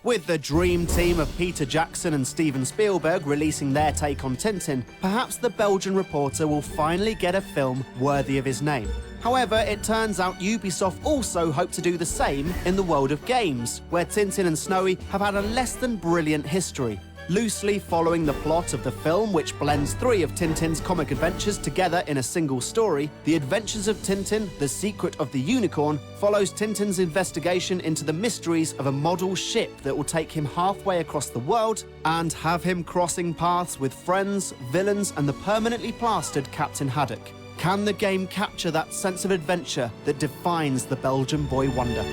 With the dream team of Peter Jackson and Steven Spielberg releasing their take on Tintin, perhaps the Belgian reporter will finally get a film worthy of his name. However, it turns out Ubisoft also hope to do the same in the world of games, where Tintin and Snowy have had a less than brilliant history. Loosely following the plot of the film, which blends 3 of Tintin's comic adventures together in a single story, The Adventures of Tintin, The Secret of the Unicorn follows Tintin's investigation into the mysteries of a model ship that will take him halfway across the world and have him crossing paths with friends, villains, and the permanently plastered Captain Haddock. Can the game capture that sense of adventure that defines the Belgian boy wonder?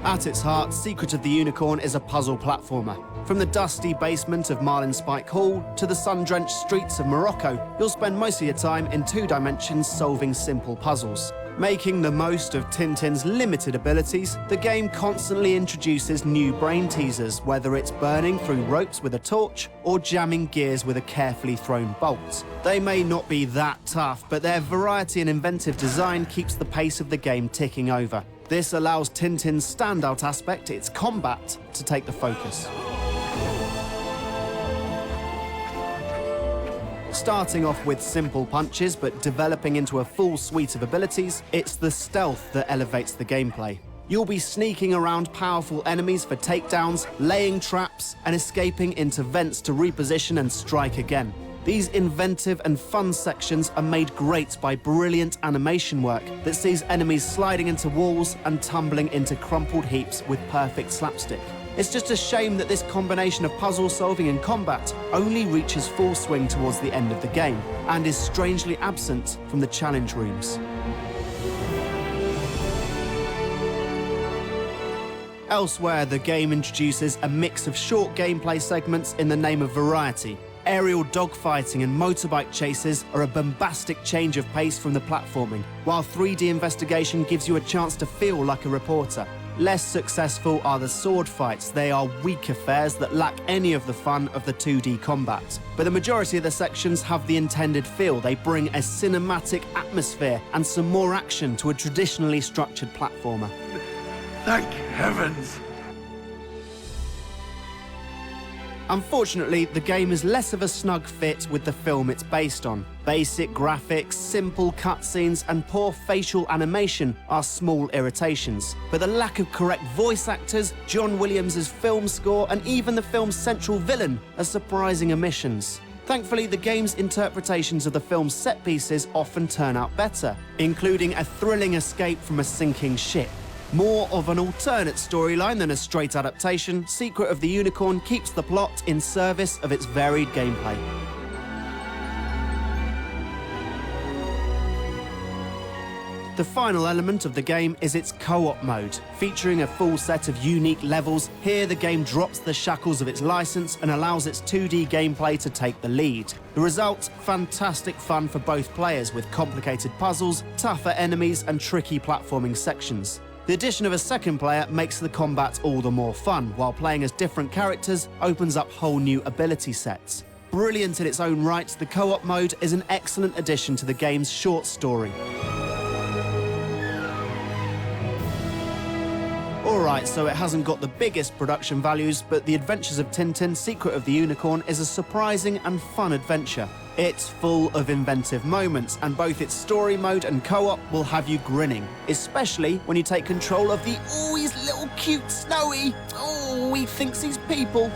At its heart, Secret of the Unicorn is a puzzle platformer. From the dusty basement of Marlinspike Hall to the sun-drenched streets of Morocco, you'll spend most of your time in 2 dimensions solving simple puzzles. Making the most of Tintin's limited abilities, the game constantly introduces new brain teasers, whether it's burning through ropes with a torch or jamming gears with a carefully thrown bolt. They may not be that tough, but their variety and inventive design keeps the pace of the game ticking over. This allows Tintin's standout aspect, its combat, to take the focus. Starting off with simple punches, but developing into a full suite of abilities, it's the stealth that elevates the gameplay. You'll be sneaking around powerful enemies for takedowns, laying traps, and escaping into vents to reposition and strike again. These inventive and fun sections are made great by brilliant animation work that sees enemies sliding into walls and tumbling into crumpled heaps with perfect slapstick. It's just a shame that this combination of puzzle solving and combat only reaches full swing towards the end of the game and is strangely absent from the challenge rooms. Elsewhere, the game introduces a mix of short gameplay segments in the name of variety. Aerial dogfighting and motorbike chases are a bombastic change of pace from the platforming, while 3D investigation gives you a chance to feel like a reporter. Less successful are the sword fights. They are weak affairs that lack any of the fun of the 2D combat. But the majority of the sections have the intended feel. They bring a cinematic atmosphere and some more action to a traditionally structured platformer. Thank heavens! Unfortunately, the game is less of a snug fit with the film it's based on. Basic graphics, simple cutscenes, and poor facial animation are small irritations. But the lack of correct voice actors, John Williams' film score, and even the film's central villain are surprising omissions. Thankfully, the game's interpretations of the film's set pieces often turn out better, including a thrilling escape from a sinking ship. More of an alternate storyline than a straight adaptation, Secret of the Unicorn keeps the plot in service of its varied gameplay. The final element of the game is its co-op mode. Featuring a full set of unique levels, here the game drops the shackles of its license and allows its 2D gameplay to take the lead. The result? Fantastic fun for both players with complicated puzzles, tougher enemies, and tricky platforming sections. The addition of a second player makes the combat all the more fun, while playing as different characters opens up whole new ability sets. Brilliant in its own right, the co-op mode is an excellent addition to the game's short story. Alright, so it hasn't got the biggest production values, but The Adventures of Tintin, Secret of the Unicorn is a surprising and fun adventure. It's full of inventive moments, and both its story mode and co-op will have you grinning, especially when you take control of the, oh, he's little cute Snowy, oh, he thinks he's people.